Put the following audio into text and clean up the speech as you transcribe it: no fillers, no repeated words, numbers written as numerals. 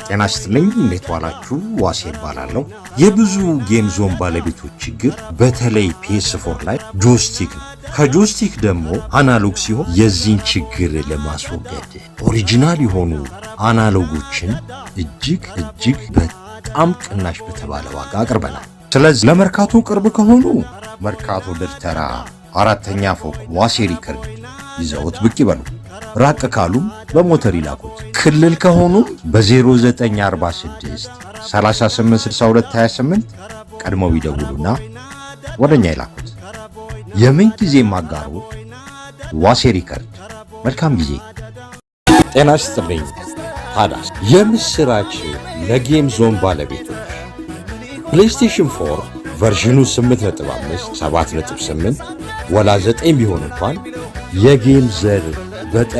ጤና ይስጥልኝ እንዴት ዋላችሁ? ዋሴ እባላለሁ። የብዙ ጌም ዞን ባለቤቶች ችግር በተለይ PS4 ላይ ጆይስቲክ ነው። ከጆይስቲክ ደግሞ አናሎግ ሲሆን የዚህን ችግር ለማስወገድ ኦሪጂናል የሆኑ አናሎጎችን እጅግ በጣም ቅናሽ በተባለ ዋጋ አቅርበናል። ስለዚህ ለመርካቶ ቅርብ ከሆኑ መርካቶ ደርተራ አራተኛ ፎቅ ዋሴ ሪከርድ ይዘውት ብቅ ይበሉ። ራቅ ካሉም በሞተር ይላኩት። ክልል ከሆኑም በ0946 386228 ቀድመው ይደውሉና ወደኛ ይላኩት። የምን ጊዜ ማጋሩ ዋሴ ሪከርድ። መልካም ጊዜ። ጤና ይስጥልኝ። ታዲያ የምስራች ለጌም ዞን ባለቤቶች ፕሌይስቴሽን 4 ቨርዥኑ 8.5 7.8 ወላ 9 ቢሆን እንኳን የጌም ዘር